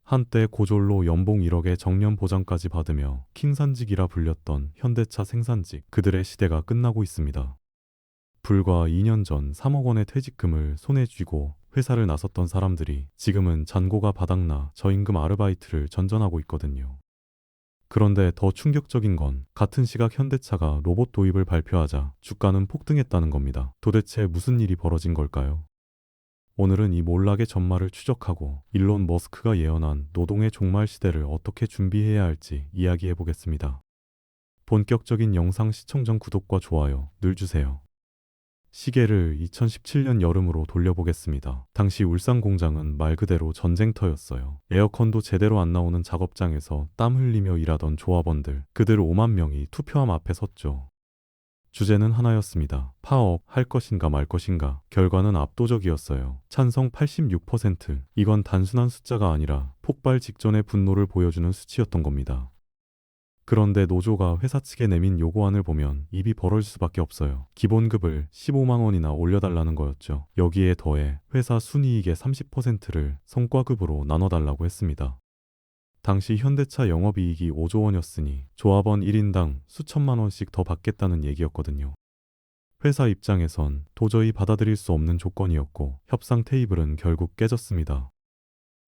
한때 고졸로 연봉 1억에 정년 보장까지 받으며 킹산직이라 불렸던 현대차 생산직, 그들의 시대가 끝나고 있습니다. 불과 2년 전 3억 원의 퇴직금을 손에 쥐고 회사를 나섰던 사람들이 지금은 잔고가 바닥나 저임금 아르바이트를 전전하고 있거든요. 그런데 더 충격적인 건 같은 시각 현대차가 로봇 도입을 발표하자 주가는 폭등했다는 겁니다. 도대체 무슨 일이 벌어진 걸까요? 오늘은 이 몰락의 전말을 추적하고 일론 머스크가 예언한 노동의 종말 시대를 어떻게 준비해야 할지 이야기해 보겠습니다. 본격적인 영상 시청 전 구독과 좋아요 늘 주세요. 시계를 2017년 여름으로 돌려보겠습니다. 당시 울산 공장은 말 그대로 전쟁터였어요. 에어컨도 제대로 안 나오는 작업장에서 땀 흘리며 일하던 조합원들, 그들 5만 명이 투표함 앞에 섰죠. 주제는 하나였습니다. 파업 할 것인가 말 것인가. 결과는 압도적이었어요. 찬성 86%. 이건 단순한 숫자가 아니라 폭발 직전의 분노를 보여주는 수치였던 겁니다. 그런데 노조가 회사 측에 내민 요구안을 보면 입이 벌어질 수밖에 없어요. 기본급을 15만 원이나 올려달라는 거였죠. 여기에 더해 회사 순이익의 30%를 성과급으로 나눠달라고 했습니다. 당시 현대차 영업이익이 5조 원이었으니 조합원 1인당 수천만 원씩 더 받겠다는 얘기였거든요. 회사 입장에선 도저히 받아들일 수 없는 조건이었고 협상 테이블은 결국 깨졌습니다.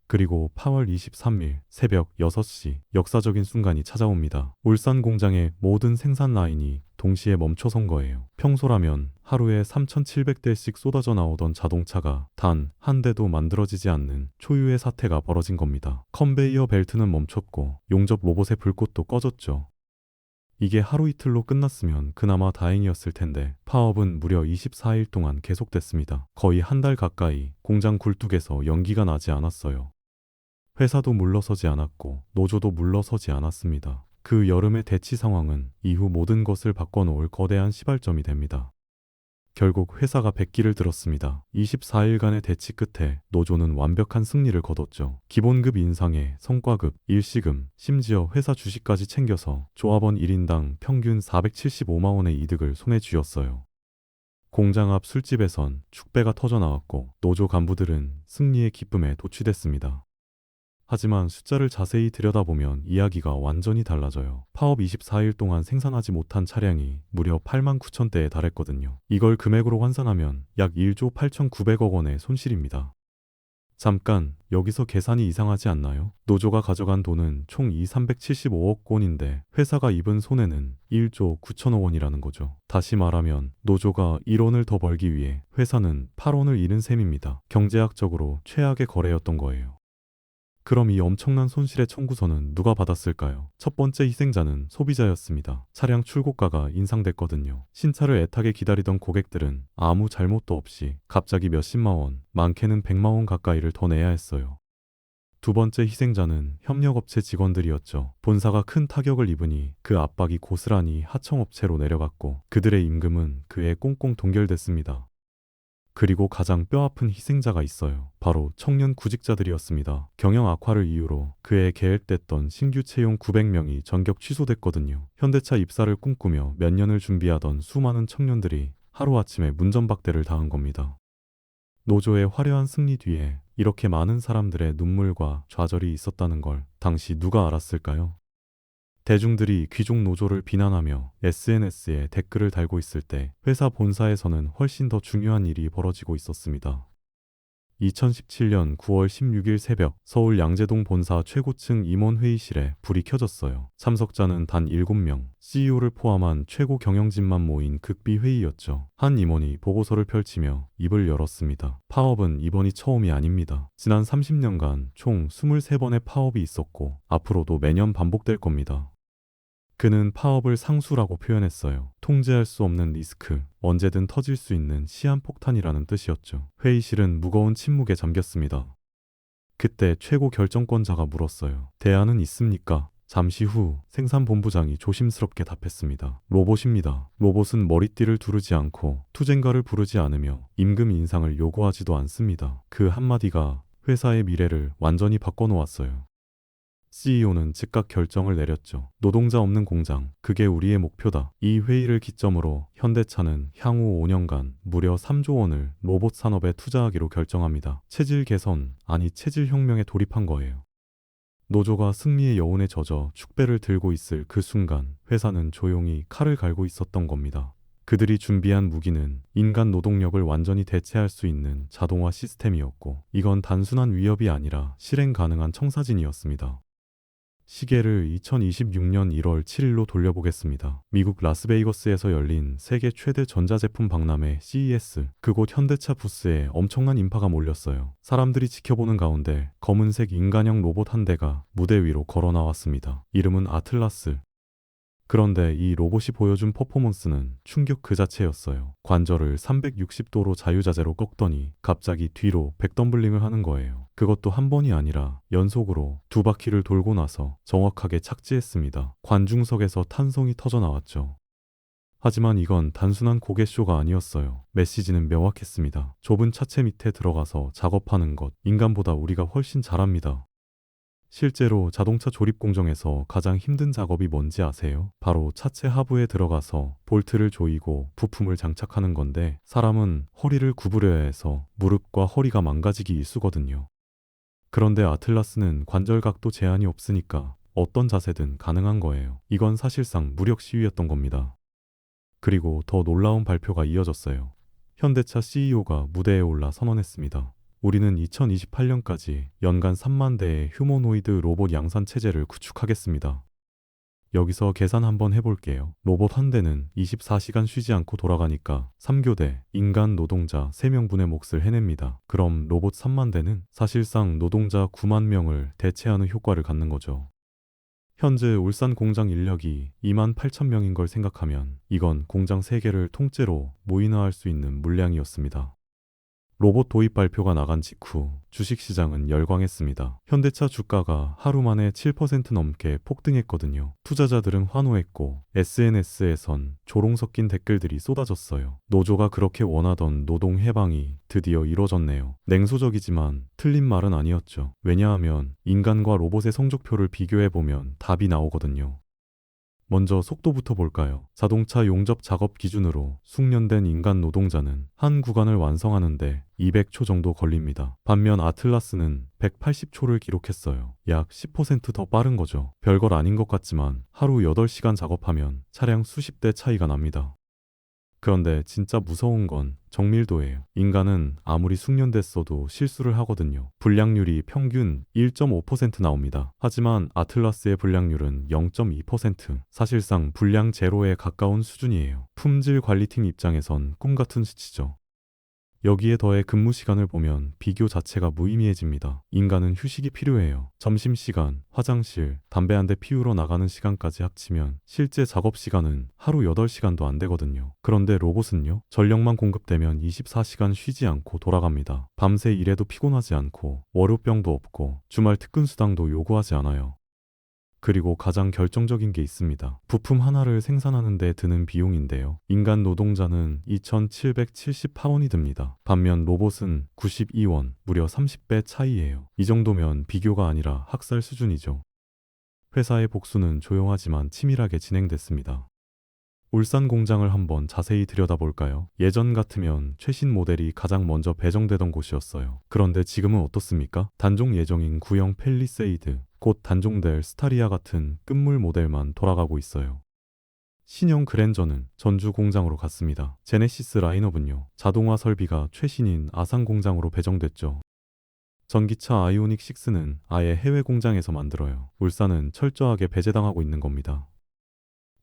그리고 8월 23일 새벽 6시 역사적인 순간이 찾아옵니다. 울산 공장의 모든 생산 라인이 동시에 멈춰선 거예요. 평소라면 하루에 3,700대씩 쏟아져 나오던 자동차가 단 한 대도 만들어지지 않는 초유의 사태가 벌어진 겁니다. 컨베이어 벨트는 멈췄고 용접 로봇의 불꽃도 꺼졌죠. 이게 하루 이틀로 끝났으면 그나마 다행이었을 텐데 파업은 무려 24일 동안 계속됐습니다. 거의 한 달 가까이 공장 굴뚝에서 연기가 나지 않았어요. 회사도 물러서지 않았고 노조도 물러서지 않았습니다. 그 여름의 대치 상황은 이후 모든 것을 바꿔놓을 거대한 시발점이 됩니다. 결국 회사가 백기를 들었습니다. 24일간의 대치 끝에 노조는 완벽한 승리를 거뒀죠. 기본급 인상에 성과급, 일시금, 심지어 회사 주식까지 챙겨서 조합원 1인당 평균 475만 원의 이득을 손에 쥐었어요. 공장 앞 술집에선 축배가 터져나왔고 노조 간부들은 승리의 기쁨에 도취됐습니다. 하지만 숫자를 자세히 들여다보면 이야기가 완전히 달라져요. 파업 24일 동안 생산하지 못한 차량이 무려 8만 9천 대에 달했거든요. 이걸 금액으로 환산하면 약 1조 8,900억 원의 손실입니다. 잠깐, 여기서 계산이 이상하지 않나요? 노조가 가져간 돈은 총 375억 원인데 회사가 입은 손해는 1조 9천억 원이라는 거죠. 다시 말하면 노조가 1원을 더 벌기 위해 회사는 8원을 잃은 셈입니다. 경제학적으로 최악의 거래였던 거예요. 그럼 이 엄청난 손실의 청구서는 누가 받았을까요? 첫 번째 희생자는 소비자였습니다. 차량 출고가가 인상됐거든요. 신차를 애타게 기다리던 고객들은 아무 잘못도 없이 갑자기 몇십만 원, 많게는 100만 원 가까이를 더 내야 했어요. 두 번째 희생자는 협력업체 직원들이었죠. 본사가 큰 타격을 입으니 그 압박이 고스란히 하청업체로 내려갔고 그들의 임금은 그에 꽁꽁 동결됐습니다. 그리고 가장 뼈아픈 희생자가 있어요. 바로 청년 구직자들이었습니다. 경영 악화를 이유로 그해 계획됐던 신규 채용 900명이 전격 취소됐거든요. 현대차 입사를 꿈꾸며 몇 년을 준비하던 수많은 청년들이 하루아침에 문전박대를 당한 겁니다. 노조의 화려한 승리 뒤에 이렇게 많은 사람들의 눈물과 좌절이 있었다는 걸 당시 누가 알았을까요? 대중들이 귀족 노조를 비난하며 SNS에 댓글을 달고 있을 때 회사 본사에서는 훨씬 더 중요한 일이 벌어지고 있었습니다. 2017년 9월 16일 새벽 서울 양재동 본사 최고층 임원 회의실에 불이 켜졌어요. 참석자는 단 7명, CEO를 포함한 최고 경영진만 모인 극비 회의였죠. 한 임원이 보고서를 펼치며 입을 열었습니다. 파업은 이번이 처음이 아닙니다. 지난 30년간 총 23번의 파업이 있었고 앞으로도 매년 반복될 겁니다. 그는 파업을 상수라고 표현했어요. 통제할 수 없는 리스크, 언제든 터질 수 있는 시한폭탄이라는 뜻이었죠. 회의실은 무거운 침묵에 잠겼습니다. 그때 최고 결정권자가 물었어요. 대안은 있습니까? 잠시 후 생산본부장이 조심스럽게 답했습니다. 로봇입니다. 로봇은 머리띠를 두르지 않고 투쟁가를 부르지 않으며 임금 인상을 요구하지도 않습니다. 그 한마디가 회사의 미래를 완전히 바꿔놓았어요. CEO는 즉각 결정을 내렸죠. 노동자 없는 공장, 그게 우리의 목표다. 이 회의를 기점으로 현대차는 향후 5년간 무려 3조 원을 로봇 산업에 투자하기로 결정합니다. 체질 개선, 아니 체질 혁명에 돌입한 거예요. 노조가 승리의 여운에 젖어 축배를 들고 있을 그 순간 회사는 조용히 칼을 갈고 있었던 겁니다. 그들이 준비한 무기는 인간 노동력을 완전히 대체할 수 있는 자동화 시스템이었고, 이건 단순한 위협이 아니라 실행 가능한 청사진이었습니다. 시계를 2026년 1월 7일로 돌려보겠습니다. 미국 라스베이거스에서 열린 세계 최대 전자제품 박람회 CES. 그곳 현대차 부스에 엄청난 인파가 몰렸어요. 사람들이 지켜보는 가운데 검은색 인간형 로봇 한 대가 무대 위로 걸어 나왔습니다. 이름은 아틀라스. 그런데 이 로봇이 보여준 퍼포먼스는 충격 그 자체였어요. 관절을 360도로 자유자재로 꺾더니 갑자기 뒤로 백덤블링을 하는 거예요. 그것도 한 번이 아니라 연속으로 두 바퀴를 돌고 나서 정확하게 착지했습니다. 관중석에서 탄성이 터져 나왔죠. 하지만 이건 단순한 고개쇼가 아니었어요. 메시지는 명확했습니다. 좁은 차체 밑에 들어가서 작업하는 것, 인간보다 우리가 훨씬 잘합니다. 실제로 자동차 조립 공정에서 가장 힘든 작업이 뭔지 아세요? 바로 차체 하부에 들어가서 볼트를 조이고 부품을 장착하는 건데, 사람은 허리를 구부려야 해서 무릎과 허리가 망가지기 일쑤거든요. 그런데 아틀라스는 관절각도 제한이 없으니까 어떤 자세든 가능한 거예요. 이건 사실상 무력 시위였던 겁니다. 그리고 더 놀라운 발표가 이어졌어요. 현대차 CEO가 무대에 올라 선언했습니다. 우리는 2028년까지 연간 3만 대의 휴머노이드 로봇 양산 체제를 구축하겠습니다. 여기서 계산 한번 해볼게요. 로봇 한 대는 24시간 쉬지 않고 돌아가니까 3교대 인간 노동자 3명분의 몫을 해냅니다. 그럼 로봇 3만 대는 사실상 노동자 9만 명을 대체하는 효과를 갖는 거죠. 현재 울산 공장 인력이 2만 8천 명인 걸 생각하면 이건 공장 3개를 통째로 모인화할 수 있는 물량이었습니다. 로봇 도입 발표가 나간 직후 주식시장은 열광했습니다. 현대차 주가가 하루 만에 7% 넘게 폭등했거든요. 투자자들은 환호했고 SNS에선 조롱 섞인 댓글들이 쏟아졌어요. 노조가 그렇게 원하던 노동 해방이 드디어 이뤄졌네요. 냉소적이지만 틀린 말은 아니었죠. 왜냐하면 인간과 로봇의 성적표를 비교해보면 답이 나오거든요. 먼저 속도부터 볼까요? 자동차 용접 작업 기준으로 숙련된 인간 노동자는 한 구간을 완성하는데 200초 정도 걸립니다. 반면 아틀라스는 180초를 기록했어요. 약 10% 더 빠른 거죠. 별것 아닌 것 같지만 하루 8시간 작업하면 차량 수십 대 차이가 납니다. 그런데 진짜 무서운 건 정밀도예요. 인간은 아무리 숙련됐어도 실수를 하거든요. 불량률이 평균 1.5% 나옵니다. 하지만 아틀라스의 불량률은 0.2%. 사실상 불량 제로에 가까운 수준이에요. 품질 관리팀 입장에선 꿈같은 수치죠. 여기에 더해 근무 시간을 보면 비교 자체가 무의미해집니다. 인간은 휴식이 필요해요. 점심시간, 화장실, 담배 한 대 피우러 나가는 시간까지 합치면 실제 작업 시간은 하루 8시간도 안 되거든요. 그런데 로봇은요? 전력만 공급되면 24시간 쉬지 않고 돌아갑니다. 밤새 일해도 피곤하지 않고 월요병도 없고 주말 특근 수당도 요구하지 않아요. 그리고 가장 결정적인 게 있습니다. 부품 하나를 생산하는 데 드는 비용인데요. 인간 노동자는 2,778원이 듭니다. 반면 로봇은 92원, 무려 30배 차이예요. 이 정도면 비교가 아니라 학살 수준이죠. 회사의 복수는 조용하지만 치밀하게 진행됐습니다. 울산 공장을 한번 자세히 들여다볼까요? 예전 같으면 최신 모델이 가장 먼저 배정되던 곳이었어요. 그런데 지금은 어떻습니까? 단종 예정인 구형 팰리세이드, 곧 단종될 스타리아 같은 끝물 모델만 돌아가고 있어요. 신형 그랜저는 전주 공장으로 갔습니다. 제네시스 라인업은요, 자동화 설비가 최신인 아산 공장으로 배정됐죠. 전기차 아이오닉 6는 아예 해외 공장에서 만들어요. 울산은 철저하게 배제당하고 있는 겁니다.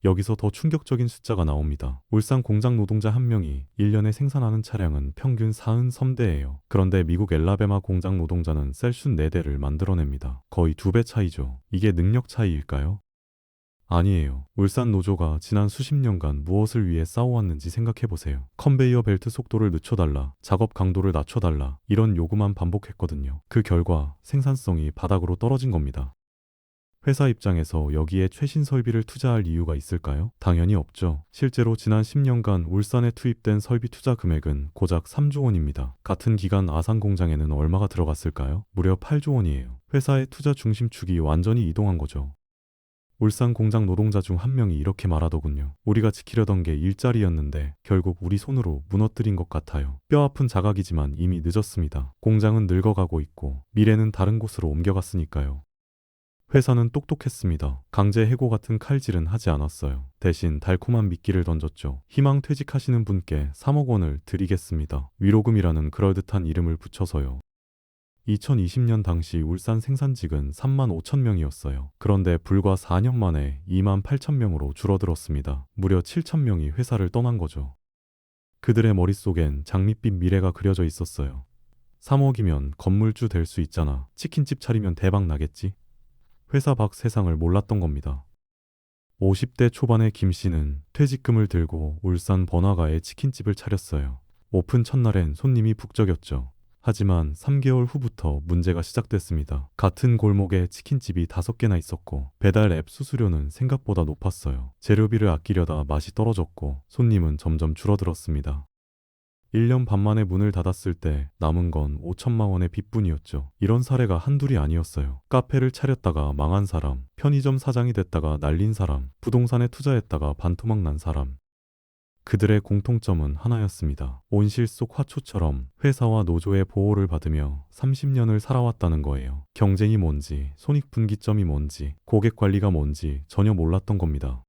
여기서 더 충격적인 숫자가 나옵니다. 울산 공장 노동자 한 명이 1년에 생산하는 차량은 평균 43대예요. 그런데 미국 엘라베마 공장 노동자는 셀슌 4대를 만들어냅니다. 거의 2배 차이죠. 이게 능력 차이일까요? 아니에요. 울산 노조가 지난 수십 년간 무엇을 위해 싸워왔는지 생각해보세요. 컨베이어 벨트 속도를 늦춰달라, 작업 강도를 낮춰달라, 이런 요구만 반복했거든요. 그 결과 생산성이 바닥으로 떨어진 겁니다. 회사 입장에서 여기에 최신 설비를 투자할 이유가 있을까요? 당연히 없죠. 실제로 지난 10년간 울산에 투입된 설비 투자 금액은 고작 3조 원입니다. 같은 기간 아산 공장에는 얼마가 들어갔을까요? 무려 8조 원이에요. 회사의 투자 중심축이 완전히 이동한 거죠. 울산 공장 노동자 중 한 명이 이렇게 말하더군요. 우리가 지키려던 게 일자리였는데 결국 우리 손으로 무너뜨린 것 같아요. 뼈아픈 자각이지만 이미 늦었습니다. 공장은 늙어가고 있고 미래는 다른 곳으로 옮겨갔으니까요. 회사는 똑똑했습니다. 강제 해고 같은 칼질은 하지 않았어요. 대신 달콤한 미끼를 던졌죠. 희망 퇴직하시는 분께 3억 원을 드리겠습니다. 위로금이라는 그럴듯한 이름을 붙여서요. 2020년 당시 울산 생산직은 3만 5천 명이었어요. 그런데 불과 4년 만에 2만 8천 명으로 줄어들었습니다. 무려 7천 명이 회사를 떠난 거죠. 그들의 머릿속엔 장밋빛 미래가 그려져 있었어요. 3억이면 건물주 될 수 있잖아. 치킨집 차리면 대박 나겠지? 회사 밖 세상을 몰랐던 겁니다. 50대 초반의 김 씨는 퇴직금을 들고 울산 번화가에 치킨집을 차렸어요. 오픈 첫날엔 손님이 북적였죠. 하지만 3개월 후부터 문제가 시작됐습니다. 같은 골목에 치킨집이 5개나 있었고 배달 앱 수수료는 생각보다 높았어요. 재료비를 아끼려다 맛이 떨어졌고 손님은 점점 줄어들었습니다. 1년 반 만에 문을 닫았을 때 남은 건 5천만 원의 빚뿐이었죠. 이런 사례가 한둘이 아니었어요. 카페를 차렸다가 망한 사람, 편의점 사장이 됐다가 날린 사람, 부동산에 투자했다가 반토막 난 사람. 그들의 공통점은 하나였습니다. 온실 속 화초처럼 회사와 노조의 보호를 받으며 30년을 살아왔다는 거예요. 경쟁이 뭔지, 손익분기점이 뭔지, 고객 관리가 뭔지 전혀 몰랐던 겁니다.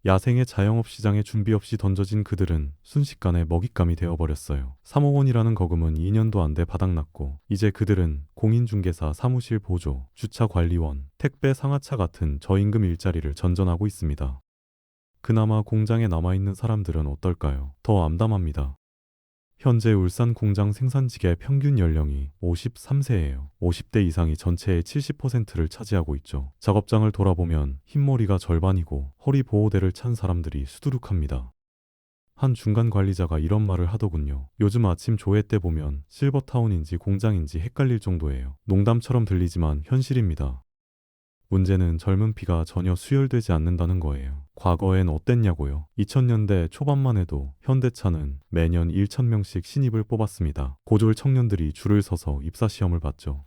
야생의 자영업 시장에 준비 없이 던져진 그들은 순식간에 먹잇감이 되어버렸어요. 3억 원이라는 거금은 2년도 안 돼 바닥났고 이제 그들은 공인중개사 사무실 보조, 주차 관리원, 택배 상하차 같은 저임금 일자리를 전전하고 있습니다. 그나마 공장에 남아있는 사람들은 어떨까요? 더 암담합니다. 현재 울산 공장 생산직의 평균 연령이 53세예요. 50대 이상이 전체의 70%를 차지하고 있죠. 작업장을 돌아보면 흰머리가 절반이고 허리 보호대를 찬 사람들이 수두룩합니다. 한 중간 관리자가 이런 말을 하더군요. 요즘 아침 조회 때 보면 실버타운인지 공장인지 헷갈릴 정도예요. 농담처럼 들리지만 현실입니다. 문제는 젊은 피가 전혀 수혈되지 않는다는 거예요. 과거엔 어땠냐고요? 2000년대 초반만 해도 현대차는 매년 1,000명씩 신입을 뽑았습니다. 고졸 청년들이 줄을 서서 입사시험을 봤죠.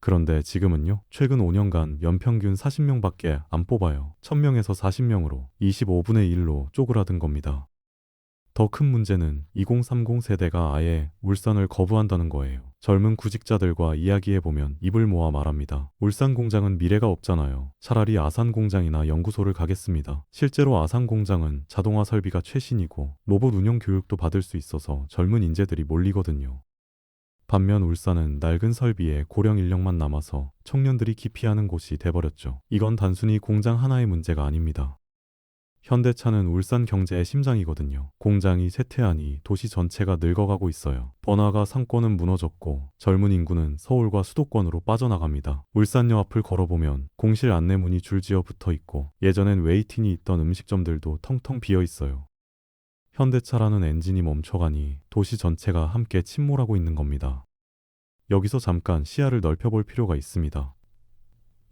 그런데 지금은요? 최근 5년간 연평균 40명밖에 안 뽑아요. 1000명에서 40명으로 25분의 1로 쪼그라든 겁니다. 더 큰 문제는 2030 세대가 아예 울산을 거부한다는 거예요. 젊은 구직자들과 이야기해보면 입을 모아 말합니다. 울산 공장은 미래가 없잖아요. 차라리 아산 공장이나 연구소를 가겠습니다. 실제로 아산 공장은 자동화 설비가 최신이고 로봇 운영 교육도 받을 수 있어서 젊은 인재들이 몰리거든요. 반면 울산은 낡은 설비에 고령 인력만 남아서 청년들이 기피하는 곳이 돼버렸죠. 이건 단순히 공장 하나의 문제가 아닙니다. 현대차는 울산 경제의 심장이거든요. 공장이 쇠퇴하니 도시 전체가 늙어가고 있어요. 번화가 상권은 무너졌고 젊은 인구는 서울과 수도권으로 빠져나갑니다. 울산역 앞을 걸어보면 공실 안내문이 줄지어 붙어 있고 예전엔 웨이팅이 있던 음식점들도 텅텅 비어 있어요. 현대차라는 엔진이 멈춰가니 도시 전체가 함께 침몰하고 있는 겁니다. 여기서 잠깐 시야를 넓혀볼 필요가 있습니다.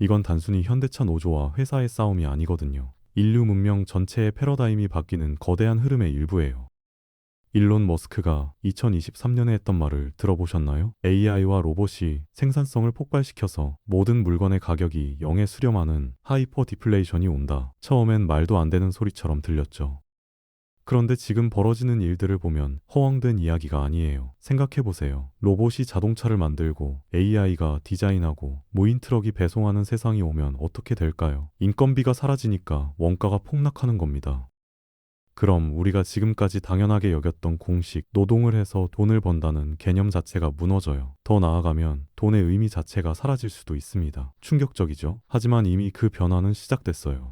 이건 단순히 현대차 노조와 회사의 싸움이 아니거든요. 인류 문명 전체의 패러다임이 바뀌는 거대한 흐름의 일부예요. 일론 머스크가 2023년에 했던 말을 들어보셨나요? AI와 로봇이 생산성을 폭발시켜서 모든 물건의 가격이 0에 수렴하는 하이퍼 디플레이션이 온다. 처음엔 말도 안 되는 소리처럼 들렸죠. 그런데 지금 벌어지는 일들을 보면 허황된 이야기가 아니에요. 생각해보세요. 로봇이 자동차를 만들고 AI가 디자인하고 무인 트럭이 배송하는 세상이 오면 어떻게 될까요? 인건비가 사라지니까 원가가 폭락하는 겁니다. 그럼 우리가 지금까지 당연하게 여겼던 공식, 노동을 해서 돈을 번다는 개념 자체가 무너져요. 더 나아가면 돈의 의미 자체가 사라질 수도 있습니다. 충격적이죠? 하지만 이미 그 변화는 시작됐어요.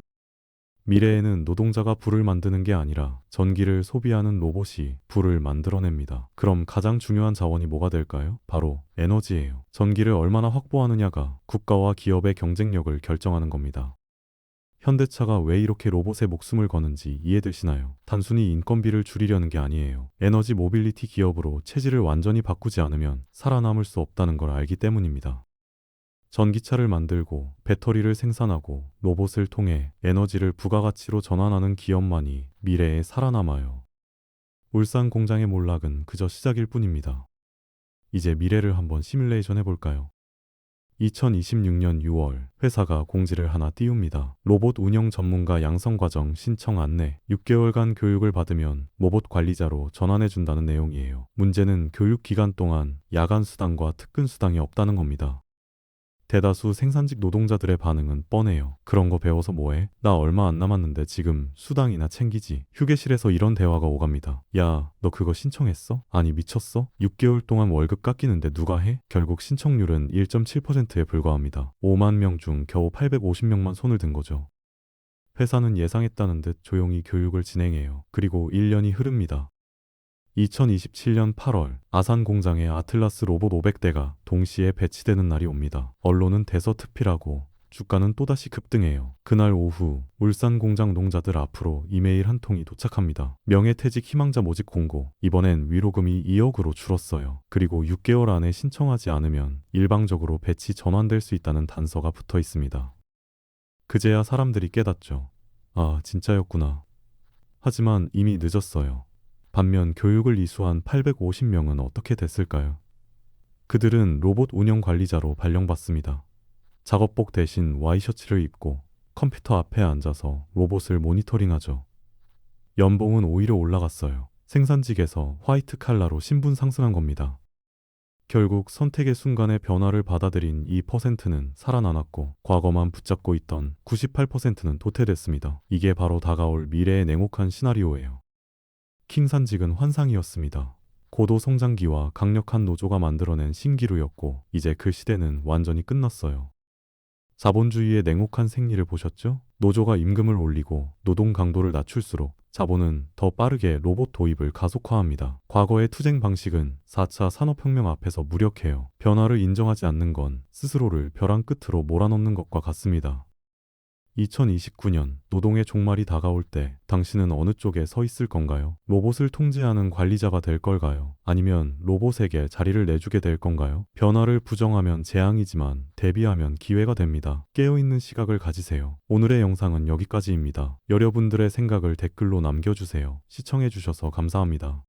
미래에는 노동자가 불을 만드는 게 아니라 전기를 소비하는 로봇이 불을 만들어냅니다. 그럼 가장 중요한 자원이 뭐가 될까요? 바로 에너지예요. 전기를 얼마나 확보하느냐가 국가와 기업의 경쟁력을 결정하는 겁니다. 현대차가 왜 이렇게 로봇에 목숨을 거는지 이해되시나요? 단순히 인건비를 줄이려는 게 아니에요. 에너지 모빌리티 기업으로 체질을 완전히 바꾸지 않으면 살아남을 수 없다는 걸 알기 때문입니다. 전기차를 만들고 배터리를 생산하고 로봇을 통해 에너지를 부가가치로 전환하는 기업만이 미래에 살아남아요. 울산 공장의 몰락은 그저 시작일 뿐입니다. 이제 미래를 한번 시뮬레이션 해볼까요? 2026년 6월 회사가 공지를 하나 띄웁니다. 로봇 운영 전문가 양성과정 신청 안내 6개월간 교육을 받으면 로봇 관리자로 전환해준다는 내용이에요. 문제는 교육 기간 동안 야간 수당과 특근 수당이 없다는 겁니다. 대다수 생산직 노동자들의 반응은 뻔해요. 그런 거 배워서 뭐해? 나 얼마 안 남았는데 지금 수당이나 챙기지. 휴게실에서 이런 대화가 오갑니다. 야, 너 그거 신청했어? 아니 미쳤어? 6개월 동안 월급 깎이는데 누가 해? 결국 신청률은 1.7%에 불과합니다. 5만 명 중 겨우 850명만 손을 든 거죠. 회사는 예상했다는 듯 조용히 교육을 진행해요. 그리고 1년이 흐릅니다. 2027년 8월 아산 공장에 아틀라스 로봇 500대가 동시에 배치되는 날이 옵니다. 언론은 대서특필하고 주가는 또다시 급등해요. 그날 오후 울산 공장 농자들 앞으로 이메일 한 통이 도착합니다. 명예퇴직 희망자 모집 공고. 이번엔 위로금이 2억으로 줄었어요. 그리고 6개월 안에 신청하지 않으면 일방적으로 배치 전환될 수 있다는 단서가 붙어 있습니다. 그제야 사람들이 깨닫죠. 아, 진짜였구나. 하지만 이미 늦었어요. 반면 교육을 이수한 850명은 어떻게 됐을까요? 그들은 로봇 운영 관리자로 발령받습니다. 작업복 대신 와이셔츠를 입고 컴퓨터 앞에 앉아서 로봇을 모니터링하죠. 연봉은 오히려 올라갔어요. 생산직에서 화이트 칼라로 신분 상승한 겁니다. 결국 선택의 순간에 변화를 받아들인 2%는 살아남았고 과거만 붙잡고 있던 98%는 도태됐습니다. 이게 바로 다가올 미래의 냉혹한 시나리오예요. 킹산직은 환상이었습니다. 고도 성장기와 강력한 노조가 만들어낸 신기루였고 이제 그 시대는 완전히 끝났어요. 자본주의의 냉혹한 생리를 보셨죠? 노조가 임금을 올리고 노동 강도를 낮출수록 자본은 더 빠르게 로봇 도입을 가속화합니다. 과거의 투쟁 방식은 4차 산업혁명 앞에서 무력해요. 변화를 인정하지 않는 건 스스로를 벼랑 끝으로 몰아넣는 것과 같습니다. 2029년 노동의 종말이 다가올 때 당신은 어느 쪽에 서 있을 건가요? 로봇을 통제하는 관리자가 될 걸까요? 아니면 로봇에게 자리를 내주게 될 건가요? 변화를 부정하면 재앙이지만 대비하면 기회가 됩니다. 깨어있는 시각을 가지세요. 오늘의 영상은 여기까지입니다. 여러분들의 생각을 댓글로 남겨주세요. 시청해주셔서 감사합니다.